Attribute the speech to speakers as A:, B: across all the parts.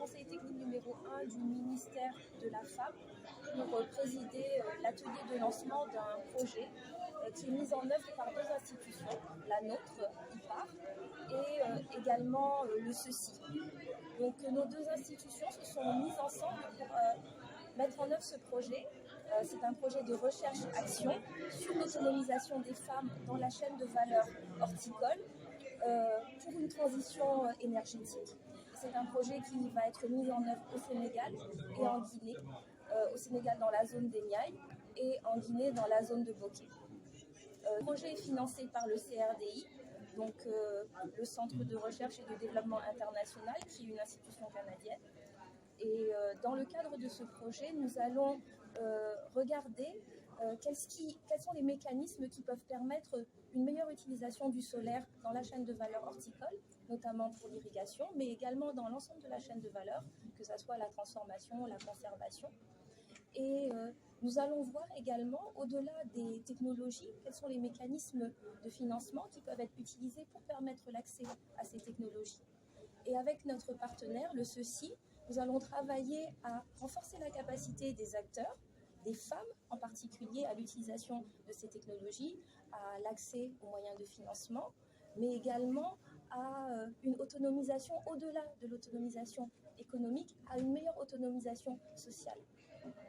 A: conseiller technique numéro 1 du ministère de la Femme pour présider l'atelier de lancement d'un projet qui est mis en œuvre par deux institutions, la nôtre, IPAR, et également le CECI. Donc nos deux institutions se sont mises ensemble pour mettre en œuvre ce projet. C'est un projet de recherche-action sur l'autonomisation des femmes dans la chaîne de valeur horticole pour une transition énergétique. C'est un projet qui va être mis en œuvre au Sénégal et en Guinée. Au Sénégal dans la zone des Niayes et en Guinée dans la zone de Bokeh. Le projet est financé par le CRDI, donc le Centre de recherche et de développement international, qui est une institution canadienne. Et dans le cadre de ce projet, nous allons regarder quels sont les mécanismes qui peuvent permettre une meilleure utilisation du solaire dans la chaîne de valeur horticole, notamment pour l'irrigation, mais également dans l'ensemble de la chaîne de valeur, que ce soit la transformation, la conservation. Et nous allons voir également, au-delà des technologies, quels sont les mécanismes de financement qui peuvent être utilisés pour permettre l'accès à ces technologies. Et avec notre partenaire, le CECI, nous allons travailler à renforcer la capacité des acteurs, des femmes en particulier, à l'utilisation de ces technologies, à l'accès aux moyens de financement, mais également à une autonomisation, au-delà de l'autonomisation économique, à une meilleure autonomisation sociale.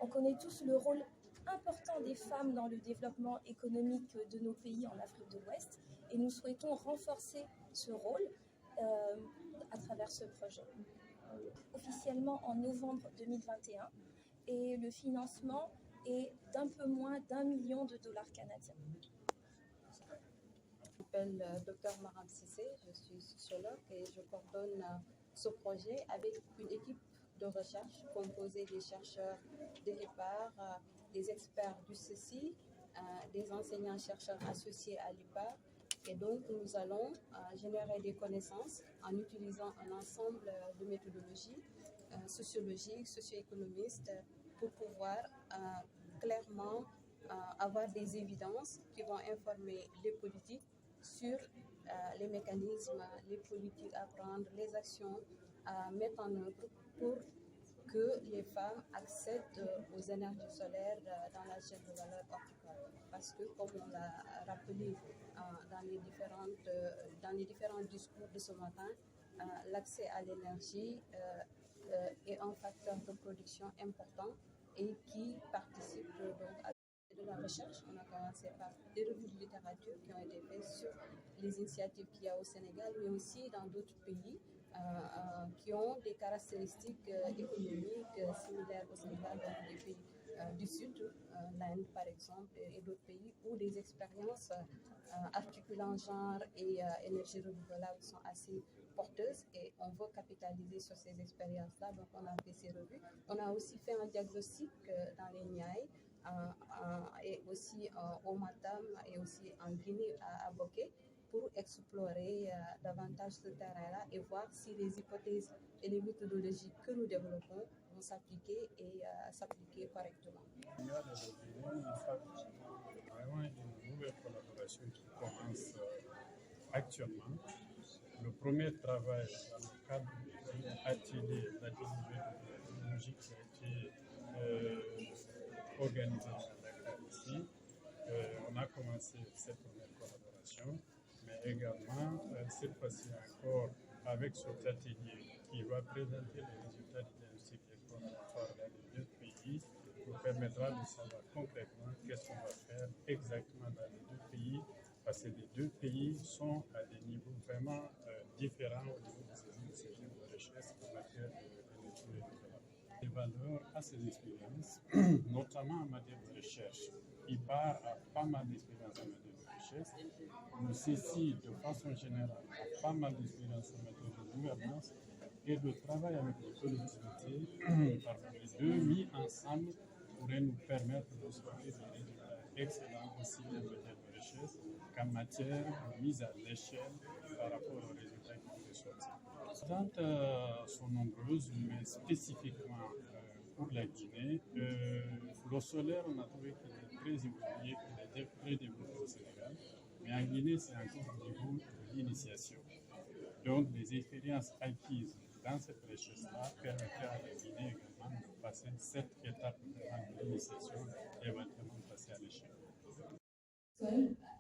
A: On connaît tous le rôle important des femmes dans le développement économique de nos pays en Afrique de l'Ouest et nous souhaitons renforcer ce rôle à travers ce projet. Officiellement en novembre 2021 et le financement est d'un peu moins d'1 million de dollars canadiens.
B: Je m'appelle Dr Maram Sissé, je suis sociologue et je coordonne ce projet avec une équipe de recherche composée des chercheurs de l'IPAR, des experts du CECI, des enseignants-chercheurs associés à l'IPAR. Et donc, nous allons générer des connaissances en utilisant un ensemble de méthodologies sociologiques, socio-économistes pour pouvoir clairement avoir des évidences qui vont informer les politiques sur les mécanismes, les politiques à prendre, les actions à mettre en œuvre pour que les femmes accèdent aux énergies solaires dans la chaîne de valeur horticole. Parce que, comme on l'a rappelé dans les différents discours de ce matin, l'accès à l'énergie est un facteur de production important et qui participe donc à de la recherche. On a commencé par des revues de littérature qui ont été faites sur les initiatives qu'il y a au Sénégal, mais aussi dans d'autres pays qui ont des caractéristiques économiques similaires au Sénégal, donc des pays du Sud, l'Inde par exemple, et d'autres pays où les expériences articulant genre et énergie renouvelable sont assez porteuses et on veut capitaliser sur ces expériences-là. Donc on a fait ces revues. On a aussi fait un diagnostic dans les Niayes et aussi au Matam et aussi en Guinée à Bokeh pour explorer davantage ce terrain-là et voir si les hypothèses et les méthodologies que nous développons vont s'appliquer et s'appliquer correctement.
C: Il y a vraiment une nouvelle collaboration qui commence actuellement. Le premier travail dans le cadre de l'atelier technologique qui a été organisé dans Dakar ici, on a commencé cette première collaboration, mais également cette fois-ci encore avec cet atelier qui va présenter les résultats du diagnostic exploratoire dans les deux pays nous permettra de savoir concrètement qu'est-ce qu'on va faire exactement dans les deux pays, parce que les deux pays sont à des niveaux vraiment différents au niveau de ces initiatives de recherche en matière d'énergie renouvelable. Les valeurs à ces expériences, notamment en matière de recherche. IPAR a pas mal d'expérience en matière de recherche. Le CECI, de façon générale, a pas mal d'expérience en matière de gouvernance. Et le travail avec les collectivités, par les deux mis ensemble, pourrait nous permettre de sortir des résultats excellents aussi en matière de recherche qu'en matière de mise à l'échelle par rapport aux résultats qui pourraient sortir. Les attentes sont nombreuses, mais spécifiquement pour la Guinée, le solaire, on a trouvé qu'il est très évolué, qu'il est très développé au Sénégal, mais en Guinée, c'est encore au niveau de l'initiation. Donc, les expériences acquises dans cette recherche-là, permettrait à la Guinée également de passer cette étape de l'initiation et éventuellement passer à l'échelle.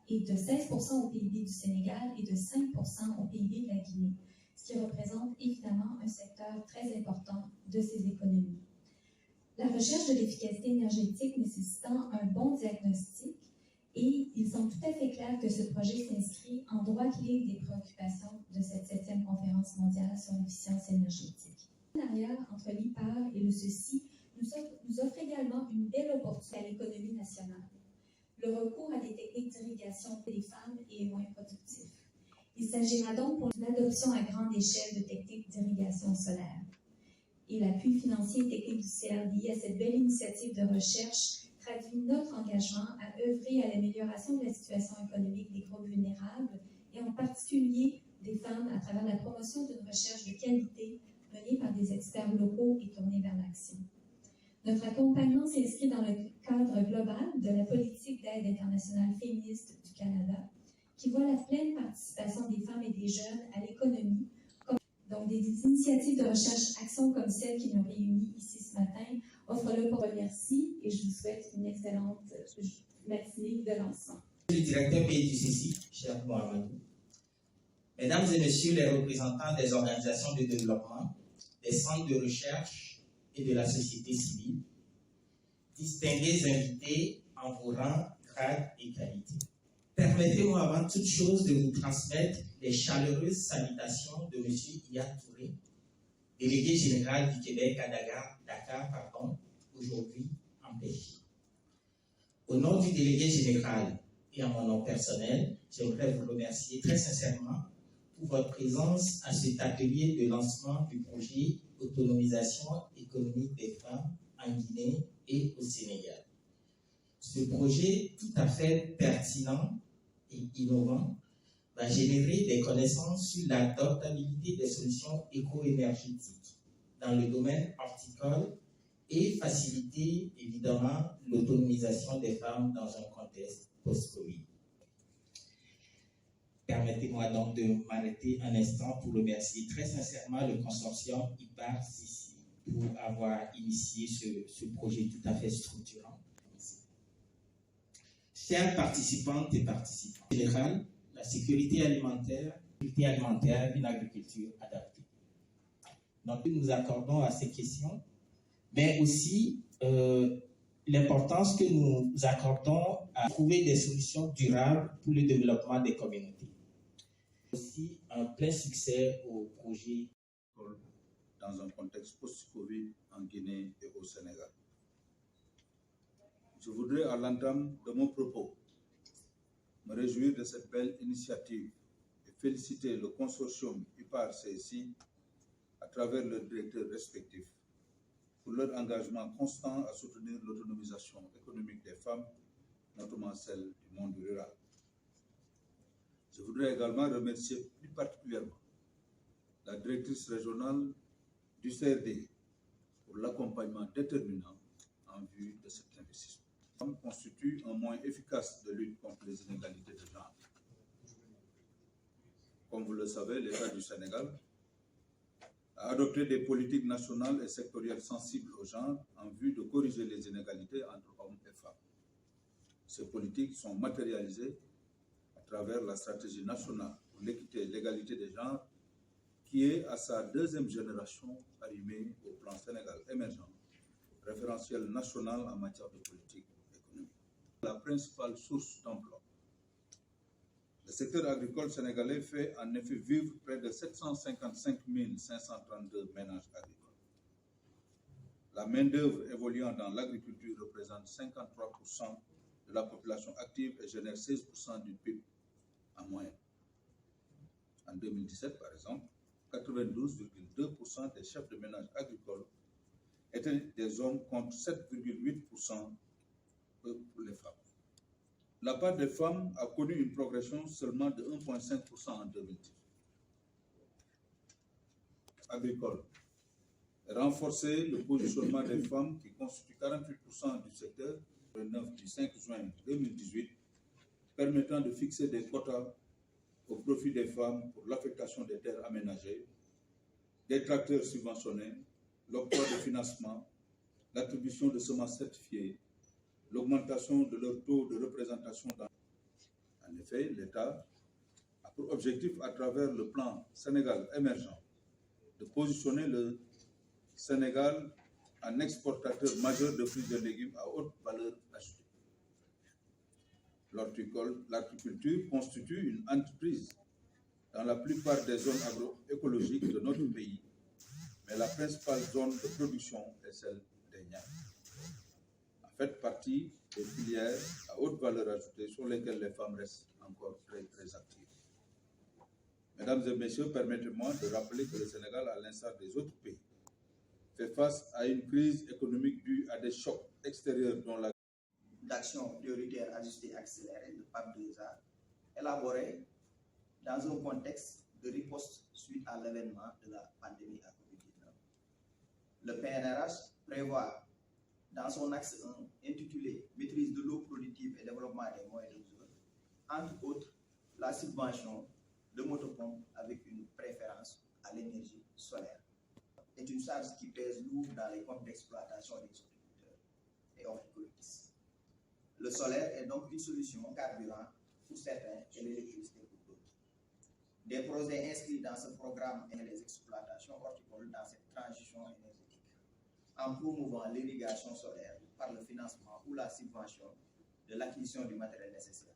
D: Et de 16% au PIB du Sénégal et de 5% au PIB de la Guinée, ce qui représente évidemment un secteur très important de ces économies. La recherche de l'efficacité énergétique nécessitant un bon diagnostic, et il semble tout à fait clair que ce projet s'inscrit en droite ligne des préoccupations de cette 7e conférence mondiale sur l'efficience énergétique. Le partenariat entre l'IPAR et le CECI nous offre également une belle opportunité à l'économie nationale. Le recours à des techniques d'irrigation pour les femmes est moins productif. Il s'agira donc pour l'adoption à grande échelle de techniques d'irrigation solaire. Et l'appui financier et technique du CRDI à cette belle initiative de recherche traduit notre engagement à œuvrer à l'amélioration de la situation économique des groupes vulnérables et en particulier des femmes à travers la promotion d'une recherche de qualité menée par des experts locaux et tournée vers l'action. Notre accompagnement s'inscrit dans le cadre global de la politique d'aide internationale féministe du Canada, qui voit la pleine participation des femmes et des jeunes à l'économie. Donc, des initiatives de recherche actions comme celle qui nous réunit ici ce matin offrent le pour remercier et je vous souhaite une excellente matinée de lancement.
E: Le directeur pays du CECI, cher Mohamedou, mesdames et messieurs les représentants des organisations de développement, des centres de recherche et de la société civile, distingués invités en vos rangs, grades et qualités. Permettez-moi avant toute chose de vous transmettre les chaleureuses salutations de M. Iya Touré, délégué général du Québec à Dakar, aujourd'hui en Belgique. Au nom du délégué général et en mon nom personnel, j'aimerais vous remercier très sincèrement pour votre présence à cet atelier de lancement du projet Autonomisation économique des femmes en Guinée et au Sénégal. Ce projet tout à fait pertinent et innovant va générer des connaissances sur l'adoptabilité des solutions éco-énergétiques dans le domaine horticole et faciliter évidemment l'autonomisation des femmes dans un contexte post-Covid. Permettez-moi donc de m'arrêter un instant pour remercier très sincèrement le consortium IPAR-CECI pour avoir initié ce projet tout à fait structurant. Chers participantes et participants, en général, la sécurité alimentaire, une agriculture adaptée. Donc, nous accordons à ces questions, mais aussi l'importance que nous accordons à trouver des solutions durables pour le développement des communautés. Aussi un plein succès au projet
F: dans un contexte post-Covid en Guinée et au Sénégal. Je voudrais, à l'entame de mon propos, me réjouir de cette belle initiative et féliciter le consortium IPAR-CECI à travers leurs directeurs respectifs pour leur engagement constant à soutenir l'autonomisation économique des femmes, notamment celle du monde rural. Je voudrais également remercier plus particulièrement la directrice régionale du CRD pour l'accompagnement déterminant en vue de cet investissement. La femme constitue un moyen efficace de lutte contre les inégalités de genre. Comme vous le savez, l'État du Sénégal a adopté des politiques nationales et sectorielles sensibles au genre en vue de corriger les inégalités entre hommes et femmes. Ces politiques sont matérialisées à travers la stratégie nationale pour l'équité et l'égalité des genres qui est à sa deuxième génération arrimée au plan Sénégal émergent, référentiel national en matière de politique économique. La principale source d'emploi. Le secteur agricole sénégalais fait en effet vivre près de 755 532 ménages agricoles. La main-d'œuvre évoluant dans l'agriculture représente 53% de la population active et génère 16% du PIB en moyenne. En 2017, par exemple, 92,2% des chefs de ménage agricoles étaient des hommes contre 7,8% pour les femmes. La part des femmes a connu une progression seulement de 1,5% en 2010. Agricole. Renforcer le positionnement des femmes qui constituent 48% du secteur, le 9 du 5 juin 2018, permettant de fixer des quotas au profit des femmes pour l'affectation des terres aménagées, des tracteurs subventionnés, l'octroi de financement, l'attribution de semences certifiées, l'augmentation de leur taux de représentation dans... En effet, l'État a pour objectif, à travers le plan Sénégal émergent, de positionner le Sénégal en exportateur majeur de fruits et légumes à haute valeur ajoutée. L'horticulture constitue une entreprise dans la plupart des zones agroécologiques de notre pays, mais la principale zone de production est celle des Niayes. En fait partie des filières à haute valeur ajoutée sur lesquelles les femmes restent encore très, très actives. Mesdames et messieurs, permettez-moi de rappeler que le Sénégal, à l'instar des autres pays, fait face à une crise économique due à des chocs extérieurs dont la
G: d'action prioritaire ajustée accélérée de PAP 2A, élaborée dans un contexte de riposte suite à l'avènement de la pandémie à COVID-19. Le PNRH prévoit, dans son axe 1, intitulé « Maîtrise de l'eau productive et développement des moyens de mesure », entre autres, la subvention de motopompes avec une préférence à l'énergie solaire. C'est une charge qui pèse lourd dans les comptes d'exploitation des horticulteurs et horticultrices. Le solaire est donc une solution carburant pour certains et l'électricité pour d'autres. Des projets inscrits dans ce programme et les exploitations horticoles dans cette transition énergétique, en promouvant l'irrigation solaire par le financement ou la subvention de l'acquisition du matériel nécessaire